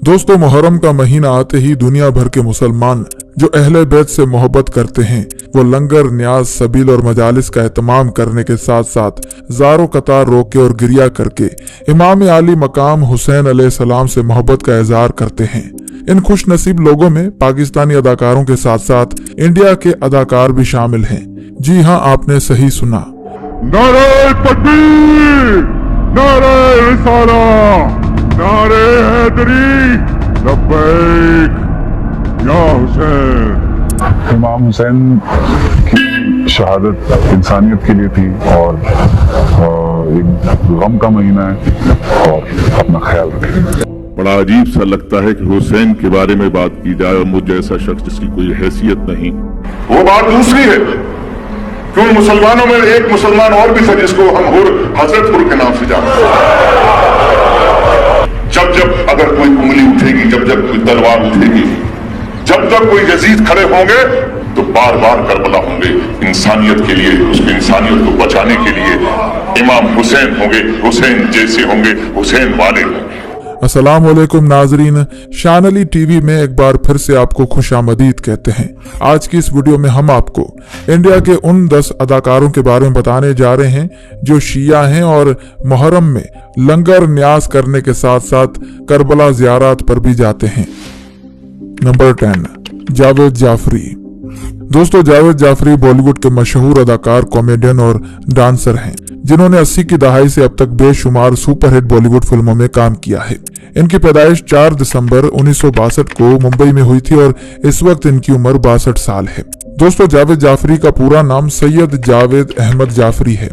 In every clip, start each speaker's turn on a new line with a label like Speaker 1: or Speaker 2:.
Speaker 1: दोस्तों, मुहर्रम का महीना आते ही दुनिया भर के मुसलमान जो अहले बैत से मोहब्बत करते हैं वो लंगर, न्याज, सबील और मजालिस का एहतमाम करने के साथ साथ ज़ारो कतार रोके और गिरिया करके इमाम आली मकाम हुसैन अलैहिस्सलाम से मोहब्बत का इजहार करते हैं। इन खुश नसीब लोगों में पाकिस्तानी अदाकारों के साथ साथ इंडिया के अदाकार भी शामिल हैं। जी हाँ, आपने सही सुना।
Speaker 2: नारे तकबीर, नारे रिसाला, नारे हैदरी, लब्बैक या हुसैन।
Speaker 3: इमाम हुसैन की शहादत इंसानियत के लिए थी और एक गम का महीना है और अपना ख्याल रखें।
Speaker 2: बड़ा अजीब सा लगता है कि हुसैन के बारे में बात की जाए और मुझ जैसा शख्स जिसकी कोई हैसियत नहीं। वो बात दूसरी है, क्यों मुसलमानों में एक मुसलमान और भी था जिसको हम हजरतपुर के नाम से जानते हैं। जब जब अगर कोई उंगली उठेगी, जब जब कोई तलवार उठेगी, जब तक कोई यजीद खड़े होंगे तो बार बार करबला होंगे। इंसानियत के लिए, उसकी इंसानियत को बचाने के लिए इमाम हुसैन होंगे, हुसैन जैसे होंगे, हुसैन वाले होंगे।
Speaker 1: अस्सलाम वालेकुम नाजरीन, शान अली टीवी में एक बार फिर से आपको खुशामदीद कहते हैं। आज की इस वीडियो में हम आपको इंडिया के उन 10 अदाकारों के बारे में बताने जा रहे हैं जो शिया हैं और मुहर्रम में लंगर, न्याज करने के साथ साथ करबला ज़ियारत पर भी जाते हैं। नंबर 10, जावेद जाफरी। दोस्तों, जावेद जाफरी बॉलीवुड के मशहूर अदाकार, कॉमेडियन और डांसर हैं जिन्होंने 80 की दहाई से अब तक बेशुमार सुपरहिट बॉलीवुड फिल्मों में काम किया है। इनकी पैदाइश 4 दिसंबर 1962 को मुंबई में हुई थी और इस वक्त इनकी उम्र 62 साल है। दोस्तों, जावेद जाफरी का पूरा नाम सैयद जावेद अहमद जाफरी है।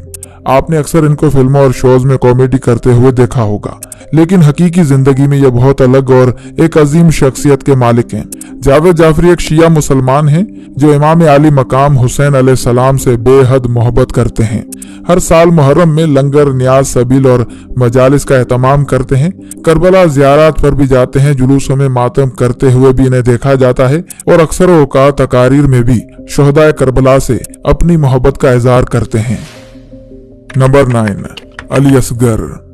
Speaker 1: आपने अक्सर इनको फिल्मों और शोज में कॉमेडी करते हुए देखा होगा, लेकिन हकीकी जिंदगी में ये बहुत अलग और एक अजीम शख्सियत के मालिक हैं। जावेद जाफरी एक शिया मुसलमान हैं जो इमाम आली मकाम हुसैन अलैहिस्सलाम से बेहद मोहब्बत करते हैं। हर साल मुहर्रम में लंगर, न्याज, सबील और मजालिस का एहतमाम करते हैं। करबला ज़ियारत पर भी जाते हैं। जुलूसों में मातम करते हुए भी इन्हें देखा जाता है और अक्सर औकात तकारीर में भी शुहदाए करबला से अपनी मोहब्बत का इजहार करते हैं। नंबर 9, अली असगर।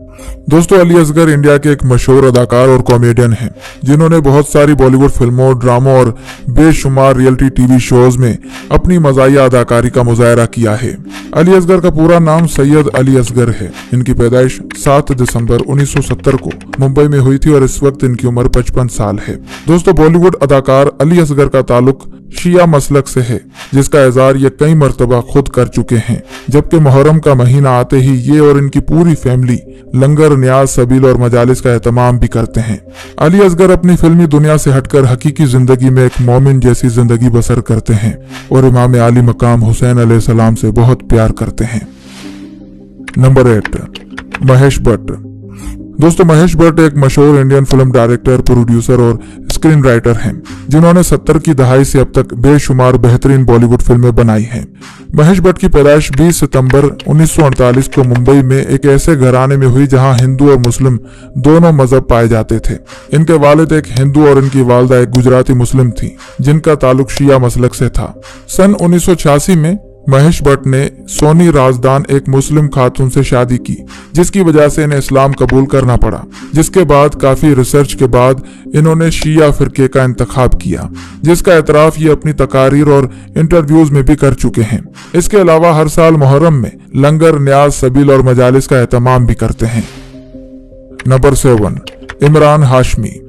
Speaker 1: दोस्तों, अली असगर इंडिया के एक मशहूर अदाकार और कॉमेडियन हैं जिन्होंने बहुत सारी बॉलीवुड फिल्मों, ड्रामों और बेशुमार रियलिटी टीवी शोज में अपनी मज़ाहिया अदाकारी का मुजाहरा किया है। अली असगर का पूरा नाम सैयद अली असगर है। इनकी पैदाइश 7 दिसंबर 1970 को मुंबई में हुई थी और इस वक्त इनकी उम्र 55 साल है। दोस्तों, बॉलीवुड अदाकार अली असगर का ताल्लुक शिया मसलक से है जिसका इज़हार ये कई मरतबा खुद कर चुके हैं। जबकि मुहर्रम का महीना आते ही ये और इनकी पूरी फैमिली लंगर, न्याज, सबील और मजालिस का एहतमाम भी करते हैं। अली असगर अपनी फिल्मी दुनिया से हटकर हकीकी जिंदगी में एक मोमिन जैसी जिंदगी बसर करते हैं और इमाम आली मकाम हुसैन अलैहिस्सलाम से बहुत प्यार करते हैं। नंबर 8, महेश भट्ट। दोस्तों, महेश भट्ट एक मशहूर इंडियन फिल्म डायरेक्टर, प्रोड्यूसर और स्क्रीन राइटर हैं जिन्होंने 70 की दहाई से अब तक बेशुमार बेहतरीन बॉलीवुड फिल्में बनाई हैं। महेश भट्ट की पैदाइश 20 सितंबर 1948 को मुंबई में एक ऐसे घराने में हुई जहां हिंदू और मुस्लिम दोनों मजहब पाए जाते थे। इनके वालिद एक हिंदू और इनकी वालदा एक गुजराती मुस्लिम थी जिनका ताल्लुक शिया मसलक से था। सन 1986 में महेश भट्ट ने सोनी राजदान एक मुस्लिम खातून से शादी की जिसकी वजह से इन्हें इस्लाम कबूल करना पड़ा, जिसके बाद काफी रिसर्च के बाद इन्होंने शिया फिरके का इंतखाब किया जिसका एतराफ ये अपनी तकारीर और इंटरव्यूज में भी कर चुके हैं। इसके अलावा हर साल मुहर्रम में लंगर, न्याज, सबील और मजालिस का एहतमाम भी करते हैं। नंबर 7, इमरान हाशमी।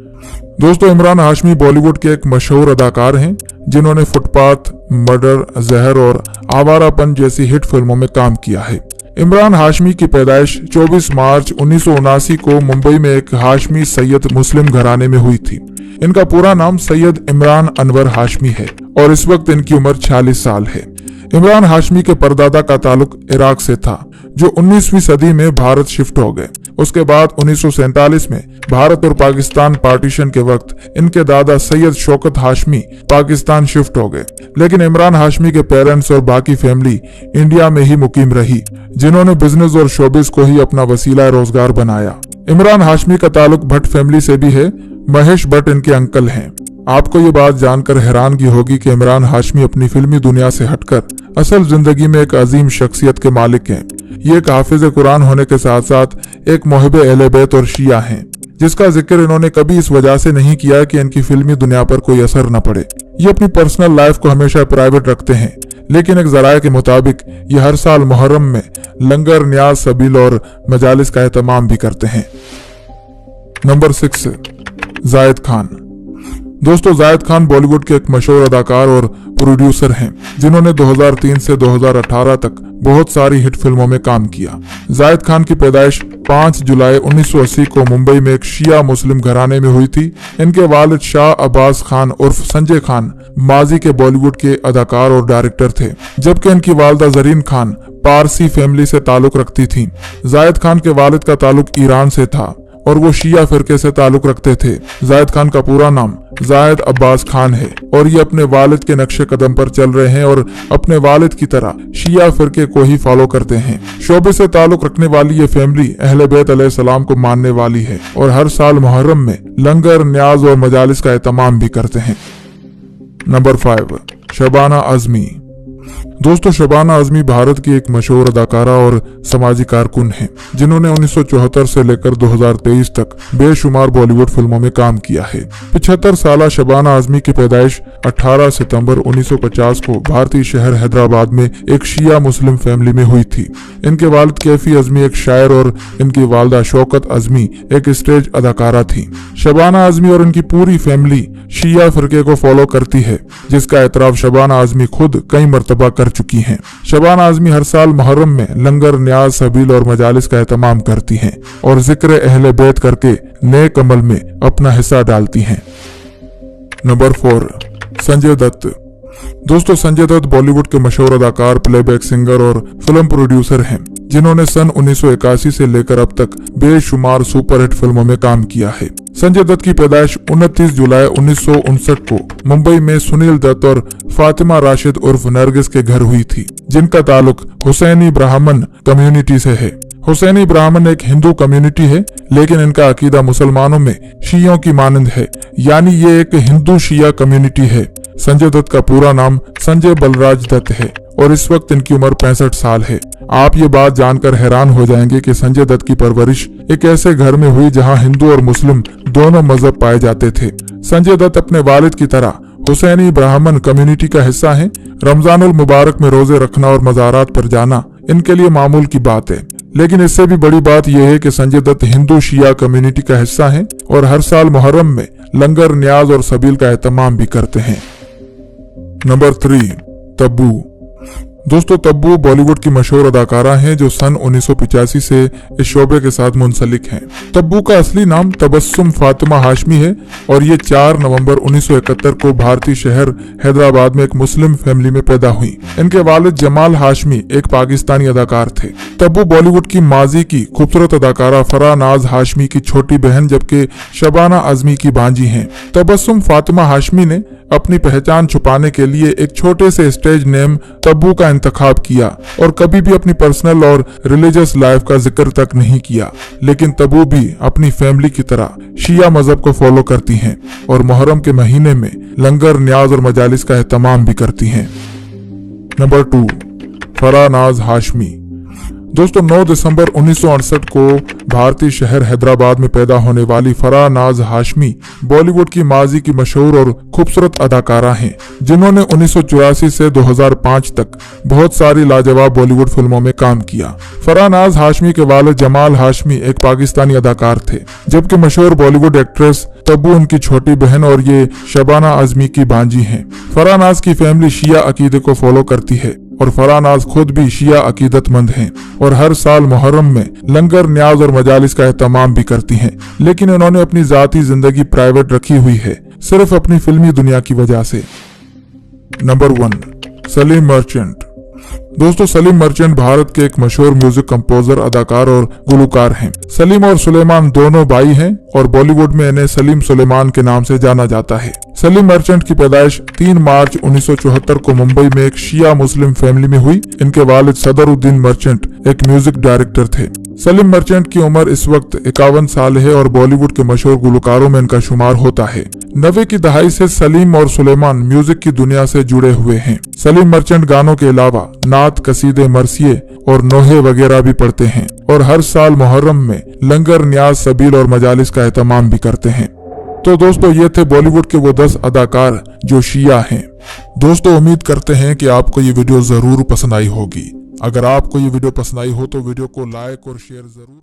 Speaker 1: दोस्तों, इमरान हाशमी बॉलीवुड के एक मशहूर अदाकार हैं जिन्होंने फुटपाथ, मर्डर, जहर और आवारापन जैसी हिट फिल्मों में काम किया है। इमरान हाशमी की पैदाइश 24 मार्च 1979 को मुंबई में एक हाशमी सैयद मुस्लिम घराने में हुई थी। इनका पूरा नाम सैयद इमरान अनवर हाशमी है और इस वक्त इनकी उम्र 46 साल है। इमरान हाशमी के परदादा का ताल्लुक इराक से था जो 19वीं सदी में भारत शिफ्ट हो गए। उसके बाद 1947 में भारत और पाकिस्तान पार्टीशन के वक्त इनके दादा सैयद शौकत हाशमी पाकिस्तान शिफ्ट हो गए, लेकिन इमरान हाशमी के पेरेंट्स और बाकी फैमिली इंडिया में ही मुकीम रही जिन्होंने बिजनेस और शोबिस को ही अपना वसीला रोजगार बनाया। इमरान हाशमी का ताल्लुक भट्ट फैमिली से भी है। महेश भट्ट इनके अंकल हैं। आपको ये बात जानकर हैरानगी होगी कि इमरान हाशमी अपनी फिल्मी दुनिया से हटकर असल जिंदगी में एक अजीम शख्सियत के मालिक हैं। ये एक हाफिज कुरान होने के साथ साथ एक मोहब्बे अहले बैत और शिया हैं। जिसका जिक्र इन्होंने कभी इस वजह से नहीं किया कि इनकी फिल्मी दुनिया पर कोई असर न पड़े। ये अपनी पर्सनल लाइफ को हमेशा प्राइवेट रखते हैं, लेकिन एक जराये के मुताबिक ये हर साल मुहर्रम में लंगर, न्याज, सबील और मजालिस का एहतमाम भी करते हैं। नंबर 6, जायद खान। दोस्तों, जायद खान बॉलीवुड के एक मशहूर अदाकार और प्रोड्यूसर हैं, जिन्होंने 2003 से 2018 तक बहुत सारी हिट फिल्मों में काम किया। जायद खान की पैदाइश 5 जुलाई 1980 को मुंबई में एक शिया मुस्लिम घराने में हुई थी। इनके वालिद शाह अब्बास खान उर्फ संजय खान माजी के बॉलीवुड के अदाकार और डायरेक्टर थे, जबकि इनकी वालदा जरीन खान पारसी फैमिली से ताल्लुक रखती थीं। जायद खान के वालिद का ताल्लुक ईरान से था और वो शिया फिरके से ताल्लुक रखते थे। जायद खान का पूरा नाम जायद अब्बास खान है और ये अपने वालिद के नक्शे कदम पर चल रहे हैं और अपने वालिद की तरह शिया फिरके को ही फॉलो करते हैं। शोबे से ताल्लुक रखने वाली ये फैमिली अहले बैत अलैहिस्सलाम को मानने वाली है और हर साल मुहर्रम में लंगर, न्याज और मजालिस का एहतमाम भी करते हैं। नंबर 5, शबाना आजमी। दोस्तों, शबाना आजमी भारत की एक मशहूर अदाकारा और समाजी कारकुन हैं, जिन्होंने 1974 से लेकर 2023 तक बेशुमार बॉलीवुड फिल्मों में काम किया है। 75 साला शबाना आजमी की पैदाइश 18 सितंबर 1950 को भारतीय शहर हैदराबाद में एक शिया मुस्लिम फैमिली में हुई थी। इनके वालिद कैफी आजमी एक शायर और इनकी वालदा शौकत आजमी एक स्टेज अदाकारा थी। शबाना आजमी और इनकी पूरी फैमिली शिया फिरके को फॉलो करती है, जिसका एतराफ शबाना आजमी खुद कई मरतबा कर चुकी हैं। शबाना आजमी हर साल मुहर्रम में लंगर, न्याज, सबील और मजालिस का एहतमाम करती हैं और जिक्र अहले बैत करके नेक अमल में अपना हिस्सा डालती हैं। नंबर 4, संजय दत्त। दोस्तों, संजय दत्त बॉलीवुड के मशहूर अदाकार, प्लेबैक सिंगर और फिल्म प्रोड्यूसर हैं, जिन्होंने सन 1981 से लेकर अब तक बेशुमार सुपरहिट फिल्मों में काम किया है। संजय दत्त की पैदाइश 29 जुलाई 1959 को मुंबई में सुनील दत्त और फातिमा राशिद उर्फ नरगिस के घर हुई थी, जिनका ताल्लुक हुसैनी ब्राह्मण कम्युनिटी से है। हुसैनी ब्राह्मण एक हिंदू कम्युनिटी है, लेकिन इनका अकीदा मुसलमानों में शियों की मानंद है, यानी ये एक हिंदू शिया कम्युनिटी है। संजय दत्त का पूरा नाम संजय बलराज दत्त है और इस वक्त इनकी उम्र 65 साल है। आप ये बात जानकर हैरान हो जाएंगे कि संजय दत्त की परवरिश एक ऐसे घर में हुई जहां हिंदू और मुस्लिम दोनों मजहब पाए जाते थे। संजय दत्त अपने वालिद की तरह हुसैनी ब्राह्मण कम्युनिटी का हिस्सा हैं। रमजानुल मुबारक में रोजे रखना और मज़ारात पर जाना इनके लिए मामूल की बात है, लेकिन इससे भी बड़ी बात यह है कि संजय दत्त हिंदू शिया कम्युनिटी का हिस्सा हैं और हर साल मुहर्रम में लंगर, न्याज और सबील का एहतमाम भी करते हैं। नंबर 3, तब्बू। दोस्तों, तब्बू बॉलीवुड की मशहूर अदाकारा हैं जो सन 1985 से इस शोबे के साथ मुंसलिक हैं। तब्बू का असली नाम तबस्सुम फातिमा हाशमी है और ये 4 नवंबर 1971 को भारतीय शहर हैदराबाद में एक मुस्लिम फैमिली में पैदा हुई। इनके वालिद जमाल हाशमी एक पाकिस्तानी अदाकार थे। तब्बू बॉलीवुड की माजी की खूबसूरत अदाकारा फराह नाज हाशमी की छोटी बहन जबकि शबाना आजमी की भांजी हैं। तबस्सुम फातिमा हाशमी ने अपनी पहचान छुपाने के लिए एक छोटे से स्टेज नेम तब्बू का इंतखाब किया और कभी भी अपनी पर्सनल और रिलीजियस लाइफ का जिक्र तक नहीं किया, लेकिन तब्बू भी अपनी फैमिली की तरह शिया मजहब को फॉलो करती हैं और मुहर्रम के महीने में लंगर, न्याज और मजालिस का एहतमाम भी करती हैं। नंबर 2, फराह नाज हाशमी। दोस्तों, 9 दिसंबर 1968 को भारतीय शहर हैदराबाद में पैदा होने वाली फराह नाज हाशमी बॉलीवुड की माजी की मशहूर और खूबसूरत अदाकारा हैं, जिन्होंने 1984 से 2005 तक बहुत सारी लाजवाब बॉलीवुड फिल्मों में काम किया। फराह नाज हाशमी के वालिद जमाल हाशमी एक पाकिस्तानी अदाकार थे, जबकि मशहूर बॉलीवुड एक्ट्रेस तब्बू उनकी छोटी बहन और ये शबाना आजमी की भांजी हैं। फराह नाज की फैमिली शिया अकीदे को फॉलो करती है और फराह नाज खुद भी शिया अकीदतमंद हैं और हर साल मुहर्रम में लंगर, न्याज और मजालिस का एहतमाम भी करती हैं, लेकिन उन्होंने अपनी जाती जिंदगी प्राइवेट रखी हुई है, सिर्फ अपनी फिल्मी दुनिया की वजह से। Number 1, Salim merchant. दोस्तों, सलीम मर्चेंट भारत के एक मशहूर म्यूजिक कंपोजर, अदाकार और गुलकार हैं। सलीम और सुलेमान दोनों भाई हैं और बॉलीवुड में इन्हें सलीम सुलेमान के नाम से जाना जाता है। सलीम मर्चेंट की पैदाइश 3 मार्च 1974 को मुंबई में एक शिया मुस्लिम फैमिली में हुई। इनके वालिद सदरुद्दीन मर्चेंट एक म्यूजिक डायरेक्टर थे। सलीम मर्चेंट की उम्र इस वक्त 51 साल है और बॉलीवुड के मशहूर गुलकारों में इनका शुमार होता है। 90 की दहाई से सलीम और सुलेमान म्यूजिक की दुनिया से जुड़े हुए हैं। सलीम मर्चेंट गानों के अलावा नात, कसीदे, मरसिए और नोहे वगैरह भी पढ़ते हैं और हर साल मुहर्रम में लंगर, न्याज, सबील और मजालिस का एहतमाम भी करते हैं। तो दोस्तों, ये थे बॉलीवुड के वो 10 अदाकार जो शिया हैं। दोस्तों, उम्मीद करते हैं कि आपको ये वीडियो जरूर पसंद आई होगी। अगर आपको ये वीडियो पसंद आई हो तो वीडियो को लाइक और शेयर जरूर